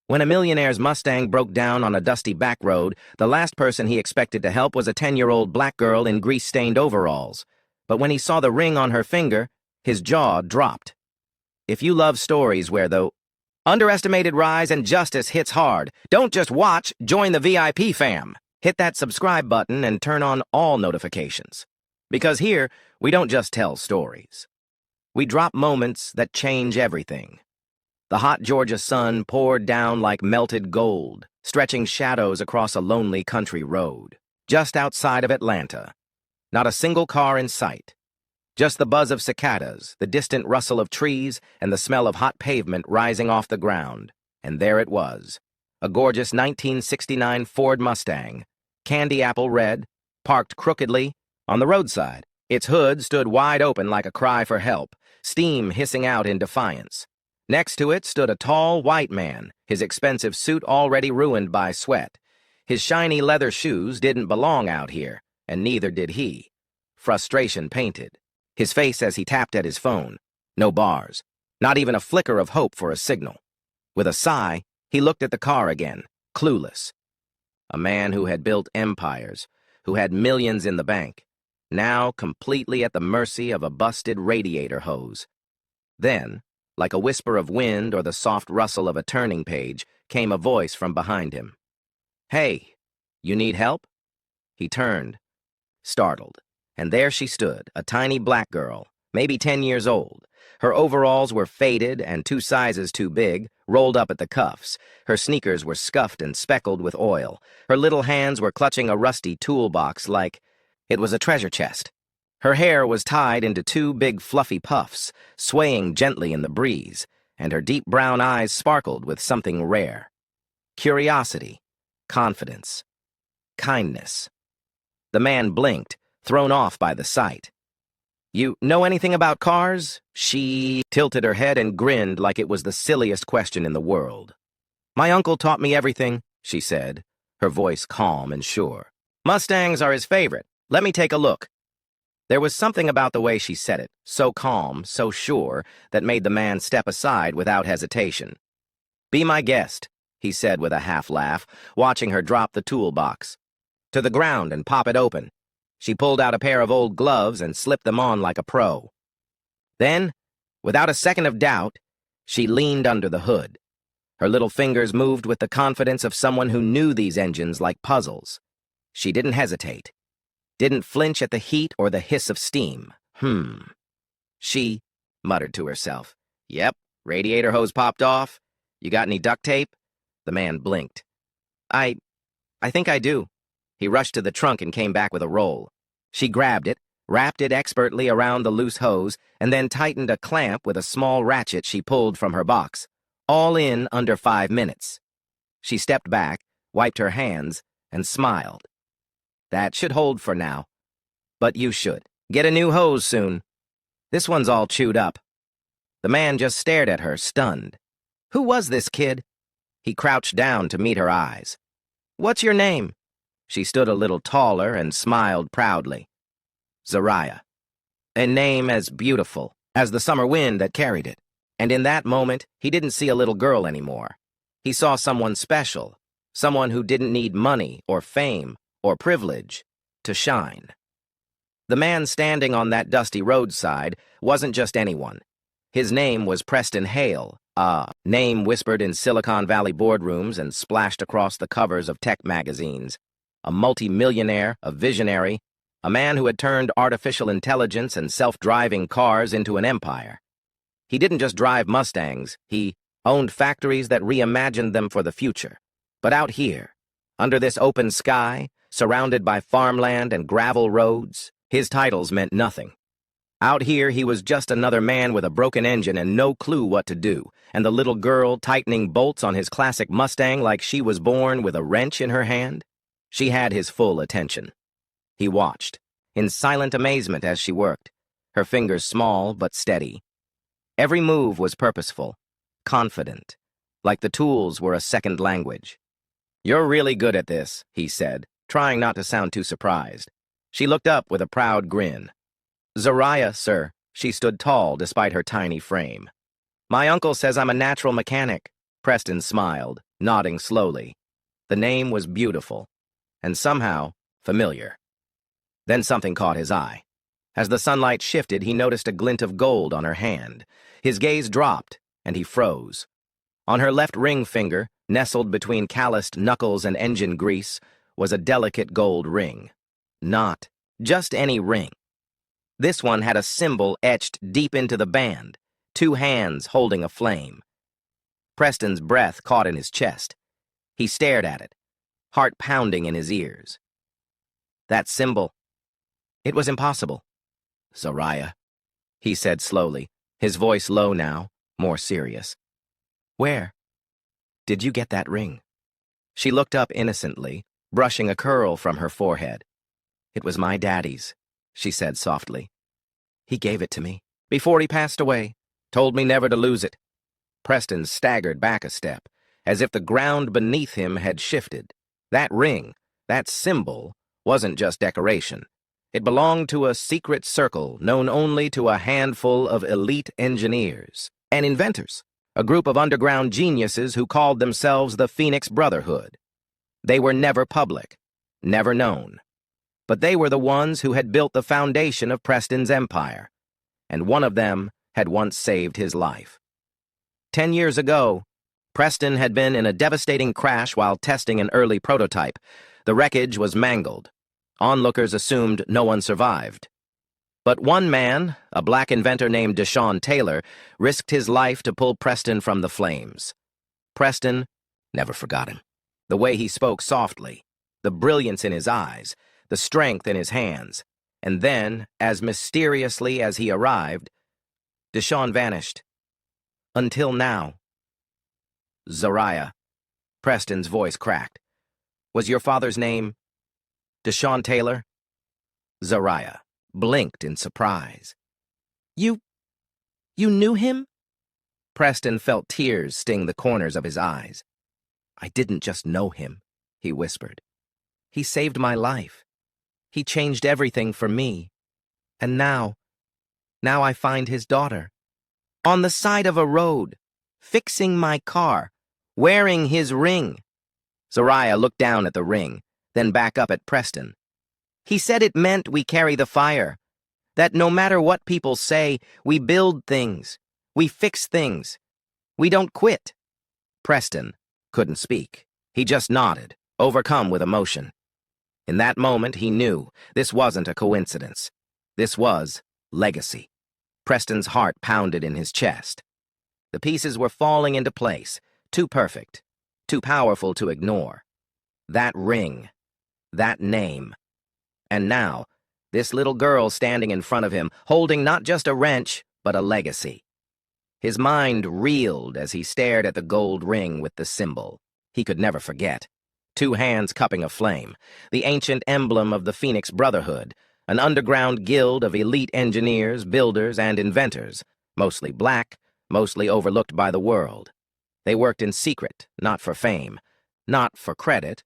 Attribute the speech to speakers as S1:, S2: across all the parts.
S1: When a millionaire's Mustang broke down on a dusty back road, the last person he expected to help was a 10-year-old black girl in grease-stained overalls. But when he saw the ring on her finger, his jaw dropped. If you love stories where the underestimated rise and justice hits hard, don't just watch, join the VIP fam. Hit that subscribe button and turn on all notifications. Because here, we don't just tell stories. We drop moments that change everything. The hot Georgia sun poured down like melted gold, stretching shadows across a lonely country road, just outside of Atlanta. Not a single car in sight. Just the buzz of cicadas, the distant rustle of trees, and the smell of hot pavement rising off the ground. And there it was, a gorgeous 1969 Ford Mustang, candy apple red, parked crookedly on the roadside. Its hood stood wide open like a cry for help, steam hissing out in defiance. Next to it stood a tall white man, his expensive suit already ruined by sweat. His shiny leather shoes didn't belong out here, and neither did he. Frustration painted his face as he tapped at his phone. No bars, not even a flicker of hope for a signal. With a sigh, he looked at the car again, clueless. A man who had built empires, who had millions in the bank, now completely at the mercy of a busted radiator hose. Then, like a whisper of wind or the soft rustle of a turning page, came a voice from behind him. "Hey, you need help?" He turned, startled, and there she stood, a tiny black girl, maybe 10 years old. Her overalls were faded and 2 sizes too big, rolled up at the cuffs. Her sneakers were scuffed and speckled with oil. Her little hands were clutching a rusty toolbox like it was a treasure chest. Her hair was tied into 2 big fluffy puffs, swaying gently in the breeze, and her deep brown eyes sparkled with something rare. Curiosity, confidence, kindness. The man blinked, thrown off by the sight. "You know anything about cars?" She tilted her head and grinned like it was the silliest question in the world. "My uncle taught me everything," she said, her voice calm and sure. "Mustangs are his favorite. Let me take a look." There was something about the way she said it, so calm, so sure, that made the man step aside without hesitation. "Be my guest," he said with a half-laugh, watching her drop the toolbox to the ground and pop it open. She pulled out a pair of old gloves and slipped them on like a pro. Then, without a second of doubt, she leaned under the hood. Her little fingers moved with the confidence of someone who knew these engines like puzzles. She didn't hesitate. Didn't flinch at the heat or the hiss of steam. She muttered to herself. "Yep, radiator hose popped off. You got any duct tape?" The man blinked. I think I do." He rushed to the trunk and came back with a roll. She grabbed it, wrapped it expertly around the loose hose, and then tightened a clamp with a small ratchet she pulled from her box. All in under 5 minutes. She stepped back, wiped her hands, and smiled. "That should hold for now. But you should get a new hose soon. This one's all chewed up." The man just stared at her, stunned. Who was this kid? He crouched down to meet her eyes. "What's your name?" She stood a little taller and smiled proudly. "Zariah." A name as beautiful as the summer wind that carried it. And in that moment, he didn't see a little girl anymore. He saw someone special, someone who didn't need money or fame or privilege to shine. The man standing on that dusty roadside wasn't just anyone. His name was Preston Hale, a name whispered in Silicon Valley boardrooms and splashed across the covers of tech magazines. A multi-millionaire, a visionary, a man who had turned artificial intelligence and self-driving cars into an empire. He didn't just drive Mustangs, he owned factories that reimagined them for the future. But out here, under this open sky, surrounded by farmland and gravel roads, his titles meant nothing. Out here, he was just another man with a broken engine and no clue what to do, and the little girl tightening bolts on his classic Mustang like she was born with a wrench in her hand. She had his full attention. He watched, in silent amazement as she worked, her fingers small but steady. Every move was purposeful, confident, like the tools were a second language. "You're really good at this," he said, trying not to sound too surprised. She looked up with a proud grin. "Zariah, sir." She stood tall despite her tiny frame. "My uncle says I'm a natural mechanic." Preston smiled. nodding slowly. The name was beautiful, and somehow familiar. Then something caught his eye. As the sunlight shifted, he noticed a glint of gold on her hand. His gaze dropped, and he froze. On her left ring finger, nestled between calloused knuckles and engine grease, was a delicate gold ring. Not just any ring. This one had a symbol etched deep into the band, 2 hands holding a flame. Preston's breath caught in his chest. He stared at it, heart pounding in his ears. That symbol. It was impossible. Zariah, he said slowly, his voice low now, more serious. Where did you get that ring? She looked up innocently, brushing a curl from her forehead. It was my daddy's, she said softly. He gave it to me before he passed away, told me never to lose it. Preston staggered back a step, as if the ground beneath him had shifted. That ring, that symbol, wasn't just decoration. It belonged to a secret circle known only to a handful of elite engineers and inventors, a group of underground geniuses who called themselves the Phoenix Brotherhood. They were never public, never known. But they were the ones who had built the foundation of Preston's empire, and one of them had once saved his life. 10 years ago, Preston had been in a devastating crash while testing an early prototype. The wreckage was mangled. Onlookers assumed no one survived. But one man, a black inventor named Deshaun Taylor, risked his life to pull Preston from the flames. Preston never forgot him. The way he spoke softly, the brilliance in his eyes, the strength in his hands. And then, as mysteriously as he arrived, Deshaun vanished. Until now. Zariah. Preston's voice cracked. Was your father's name Deshaun Taylor? Zariah blinked in surprise. You knew him? Preston felt tears sting the corners of his eyes. I didn't just know him, he whispered. He saved my life. He changed everything for me. And now I find his daughter. On the side of a road, fixing my car, wearing his ring. Zariah looked down at the ring, then back up at Preston. He said it meant we carry the fire, that no matter what people say, we build things, we fix things, we don't quit. Preston couldn't speak. He just nodded, overcome with emotion. In that moment, he knew this wasn't a coincidence. This was legacy. Preston's heart pounded in his chest. The pieces were falling into place, too perfect, too powerful to ignore. That ring, that name. And now, this little girl standing in front of him, holding not just a wrench, but a legacy. His mind reeled as he stared at the gold ring with the symbol. He could never forget. 2 hands cupping a flame, the ancient emblem of the Phoenix Brotherhood, an underground guild of elite engineers, builders, and inventors, mostly black, mostly overlooked by the world. They worked in secret, not for fame, not for credit,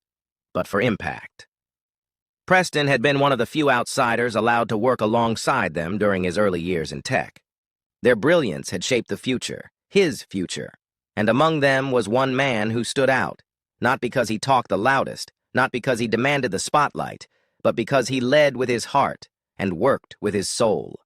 S1: but for impact. Preston had been one of the few outsiders allowed to work alongside them during his early years in tech. Their brilliance had shaped the future, his future, and among them was one man who stood out, not because he talked the loudest, not because he demanded the spotlight, but because he led with his heart and worked with his soul.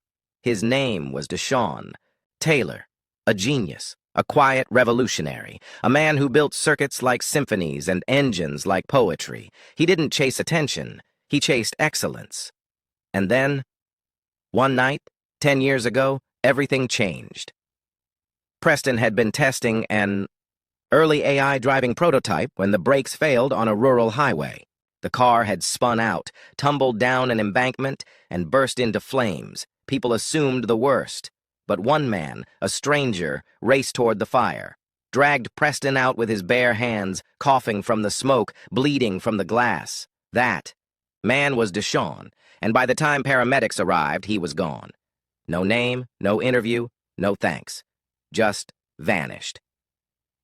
S1: His name was Deshaun Taylor, a genius, a quiet revolutionary, a man who built circuits like symphonies and engines like poetry. He didn't chase attention, he chased excellence. And then, one night, 10 years ago, everything changed. Preston had been testing an early AI driving prototype when the brakes failed on a rural highway. The car had spun out, tumbled down an embankment, and burst into flames. People assumed the worst. But one man, a stranger, raced toward the fire, dragged Preston out with his bare hands, coughing from the smoke, bleeding from the glass. That man was Deshaun, and by the time paramedics arrived, he was gone. No name, no interview, no thanks. Just vanished.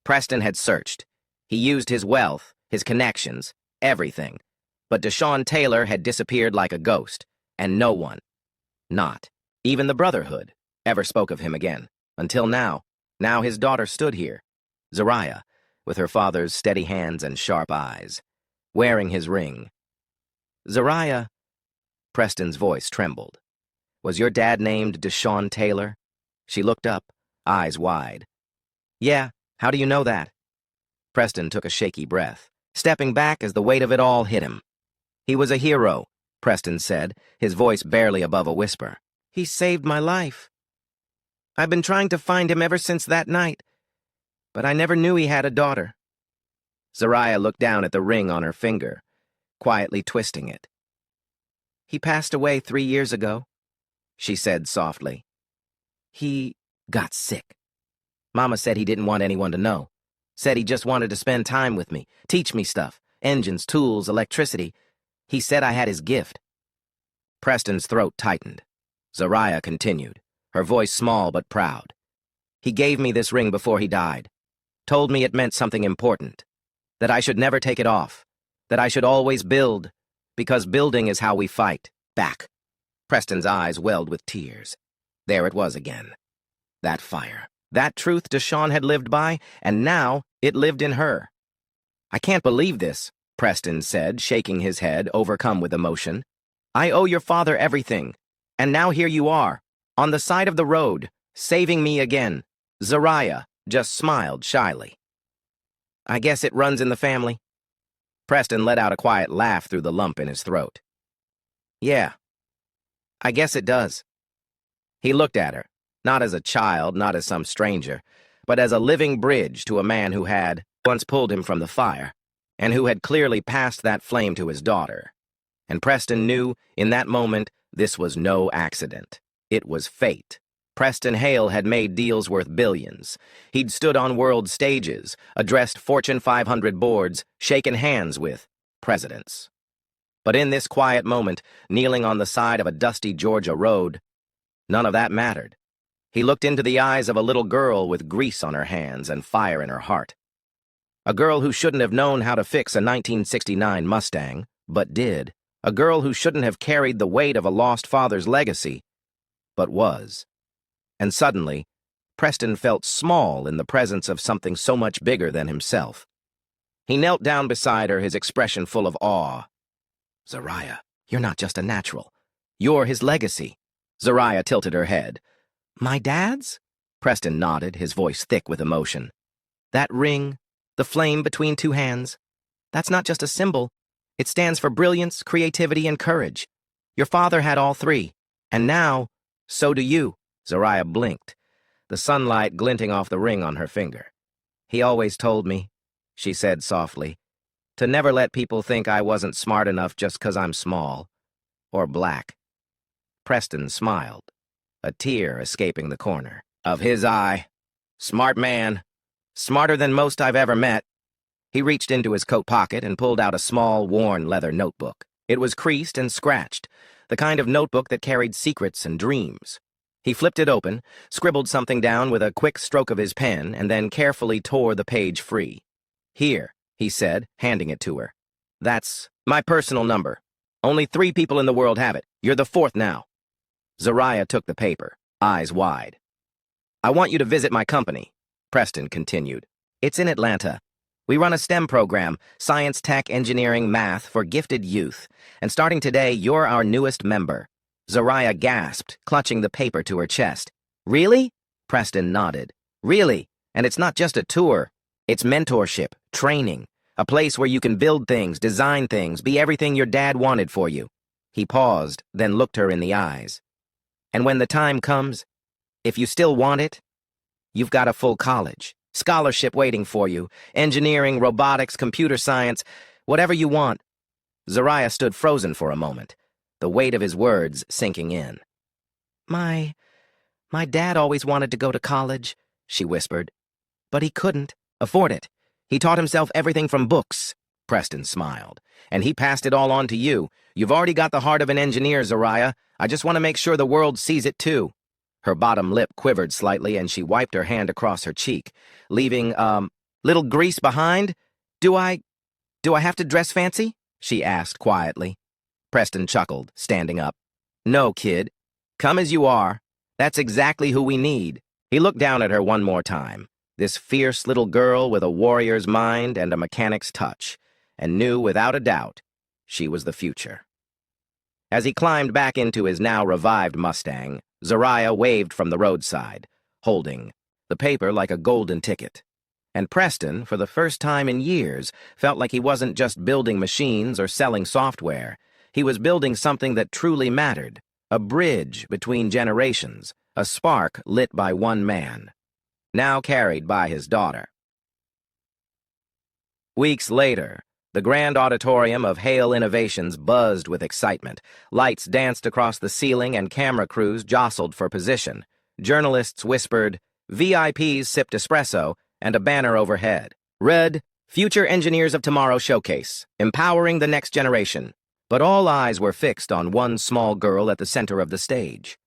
S1: Preston had searched. He used his wealth, his connections, everything. But Deshaun Taylor had disappeared like a ghost, and no one, not even the Brotherhood, ever spoke of him again. Until now. Now his daughter stood here. Zariah, with her father's steady hands and sharp eyes, wearing his ring. "Zariah," Preston's voice trembled. "Was your dad named Deshaun Taylor?" She looked up, eyes wide. "Yeah, how do you know that?" Preston took a shaky breath, stepping back as the weight of it all hit him. "He was a hero," Preston said, his voice barely above a whisper. "He saved my life. I've been trying to find him ever since that night, but I never knew he had a daughter." Zariah looked down at the ring on her finger, quietly twisting it. "He passed away 3 years ago," she said softly. "He got sick. Mama said he didn't want anyone to know. Said he just wanted to spend time with me, teach me stuff, engines, tools, electricity. He said I had his gift." Preston's throat tightened. Zariah continued, her voice small but proud. "He gave me this ring before he died. Told me it meant something important. That I should never take it off. That I should always build, because building is how we fight back." Preston's eyes welled with tears. There it was again. That fire. That truth Deshaun had lived by, and now it lived in her. "I can't believe this," Preston said, shaking his head, overcome with emotion. "I owe your father everything, and now here you are, on the side of the road, saving me again." Zariah just smiled shyly. "I guess it runs in the family." Preston let out a quiet laugh through the lump in his throat. "Yeah, I guess it does." He looked at her, not as a child, not as some stranger, but as a living bridge to a man who had once pulled him from the fire, and who had clearly passed that flame to his daughter. And Preston knew, in that moment, this was no accident. It was fate. Preston Hale had made deals worth billions. He'd stood on world stages, addressed Fortune 500 boards, shaken hands with presidents. But in this quiet moment, kneeling on the side of a dusty Georgia road, none of that mattered. He looked into the eyes of a little girl with grease on her hands and fire in her heart. A girl who shouldn't have known how to fix a 1969 Mustang, but did. A girl who shouldn't have carried the weight of a lost father's legacy, but was. And suddenly, Preston felt small in the presence of something so much bigger than himself. He knelt down beside her, his expression full of awe. "Zariah, you're not just a natural. You're his legacy." Zariah tilted her head. "My dad's?" Preston nodded, his voice thick with emotion. "That ring, the flame between two hands, that's not just a symbol. It stands for brilliance, creativity, and courage. Your father had all three, and now, so do you." Zariah blinked, the sunlight glinting off the ring on her finger. "He always told me," she said softly, "to never let people think I wasn't smart enough just 'cause I'm small. Or black." Preston smiled, a tear escaping the corner of his eye. "Smart man. Smarter than most I've ever met." He reached into his coat pocket and pulled out a small, worn leather notebook. It was creased and scratched, the kind of notebook that carried secrets and dreams. He flipped it open, scribbled something down with a quick stroke of his pen, and then carefully tore the page free. "Here," he said, handing it to her. "That's my personal number. Only 3 people in the world have it. You're the 4th now." Zariah took the paper, eyes wide. "I want you to visit my company," Preston continued. "It's in Atlanta. We run a STEM program, science, tech, engineering, math, for gifted youth. And starting today, you're our newest member." Zariah gasped, clutching the paper to her chest. "Really?" Preston nodded. "Really. And it's not just a tour. It's mentorship, training, a place where you can build things, design things, be everything your dad wanted for you." He paused, then looked her in the eyes. "And when the time comes, if you still want it, you've got a full college, scholarship waiting for you, engineering, robotics, computer science, whatever you want." Zariah stood frozen for a moment, the weight of his words sinking in. My dad always wanted to go to college," she whispered. "But he couldn't afford it. He taught himself everything from books." Preston smiled. "And he passed it all on to you. You've already got the heart of an engineer, Zariah. I just want to make sure the world sees it too." Her bottom lip quivered slightly, and she wiped her hand across her cheek, leaving, little grease behind. Do I have to dress fancy?" she asked quietly. Preston chuckled, standing up. "No, kid. Come as you are. That's exactly who we need." He looked down at her one more time, this fierce little girl with a warrior's mind and a mechanic's touch, and knew without a doubt she was the future. As he climbed back into his now revived Mustang, Zariah waved from the roadside, holding the paper like a golden ticket. And Preston, for the first time in years, felt like he wasn't just building machines or selling software. He was building something that truly mattered, a bridge between generations, a spark lit by one man, now carried by his daughter. Weeks later, the grand auditorium of Hale Innovations buzzed with excitement. Lights danced across the ceiling and camera crews jostled for position. Journalists whispered, VIPs sipped espresso, and a banner overhead read, Future Engineers of Tomorrow Showcase, Empowering the Next Generation. But all eyes were fixed on one small girl at the center of the stage.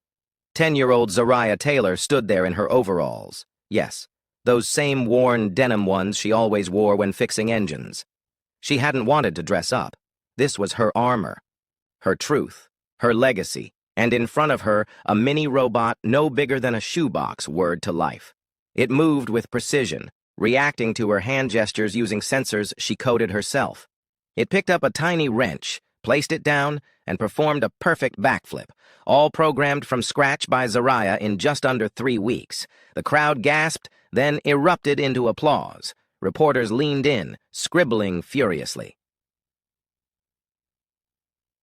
S1: 10-year-old Zariah Taylor stood there in her overalls. Yes, those same worn denim ones she always wore when fixing engines. She hadn't wanted to dress up. This was her armor, her truth, her legacy, and in front of her, a mini robot no bigger than a shoebox whirred to life. It moved with precision, reacting to her hand gestures using sensors she coded herself. It picked up a tiny wrench, placed it down, and performed a perfect backflip, all programmed from scratch by Zariah in just under 3 weeks. The crowd gasped, then erupted into applause. Reporters leaned in, scribbling furiously.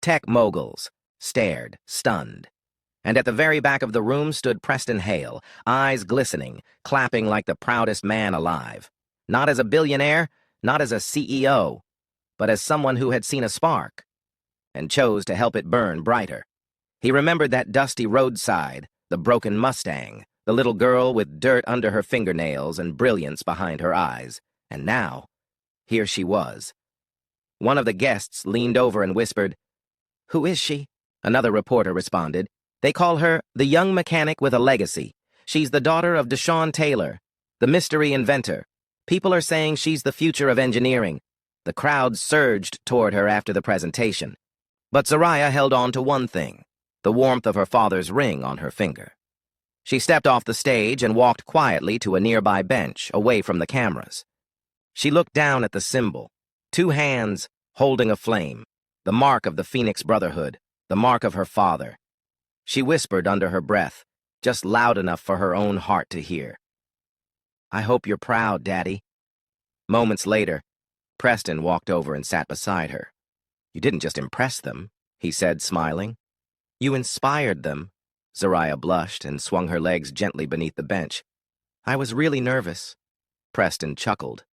S1: Tech moguls stared, stunned. And at the very back of the room stood Preston Hale, eyes glistening, clapping like the proudest man alive. Not as a billionaire, not as a CEO, but as someone who had seen a spark and chose to help it burn brighter. He remembered that dusty roadside, the broken Mustang, the little girl with dirt under her fingernails and brilliance behind her eyes. And now, here she was. One of the guests leaned over and whispered, Who is she? Another reporter responded, They call her the young mechanic with a legacy. She's the daughter of Deshaun Taylor, the mystery inventor. People are saying she's the future of engineering. The crowd surged toward her after the presentation. But Zariah held on to one thing, the warmth of her father's ring on her finger. She stepped off the stage and walked quietly to a nearby bench, away from the cameras. She looked down at the symbol, 2 hands holding a flame, the mark of the Phoenix Brotherhood, the mark of her father. She whispered under her breath, just loud enough for her own heart to hear. I hope you're proud, Daddy. Moments later, Preston walked over and sat beside her. You didn't just impress them, he said, smiling. You inspired them. Zariah blushed and swung her legs gently beneath the bench. I was really nervous. Preston chuckled.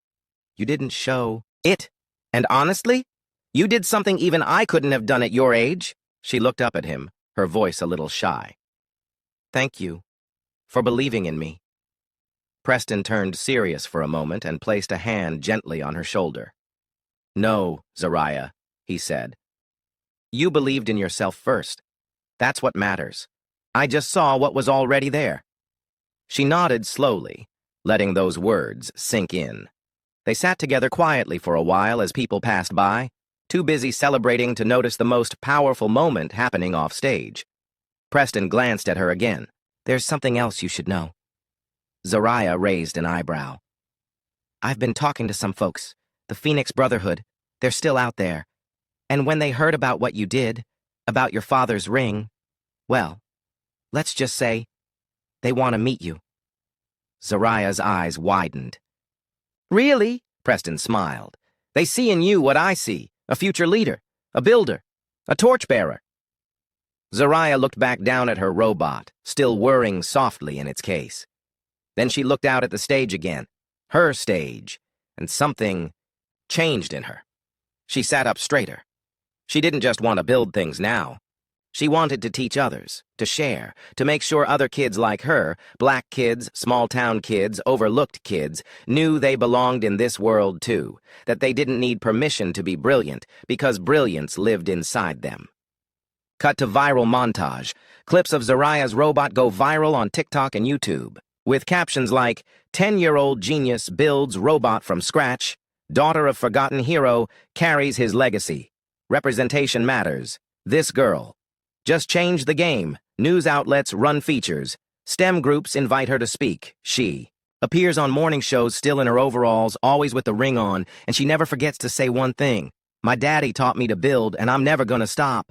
S1: You didn't show it. And honestly, you did something even I couldn't have done at your age. She looked up at him, her voice a little shy. Thank you for believing in me. Preston turned serious for a moment and placed a hand gently on her shoulder. No, Zariah, he said. You believed in yourself first. That's what matters. I just saw what was already there. She nodded slowly, letting those words sink in. They sat together quietly for a while as people passed by, too busy celebrating to notice the most powerful moment happening off stage. Preston glanced at her again. There's something else you should know. Zariah raised an eyebrow. I've been talking to some folks, the Phoenix Brotherhood. They're still out there. And when they heard about what you did, about your father's ring, well, let's just say, they want to meet you. Zariah's eyes widened. Really? Preston smiled. They see in you what I see, a future leader, a builder, a torchbearer. Zariah looked back down at her robot, still whirring softly in its case. Then she looked out at the stage again, her stage, and something changed in her. She sat up straighter. She didn't just want to build things now. She wanted to teach others, to share, to make sure other kids like her, black kids, small-town kids, overlooked kids, knew they belonged in this world too, that they didn't need permission to be brilliant because brilliance lived inside them. Cut to viral montage. Clips of Zariah's robot go viral on TikTok and YouTube, with captions like, 10-year-old genius builds robot from scratch, daughter of forgotten hero carries his legacy. Representation matters. This girl. Just change the game. News outlets run features. STEM groups invite her to speak. She. Appears on morning shows still in her overalls, always with the ring on, and she never forgets to say one thing. My daddy taught me to build, and I'm never gonna stop.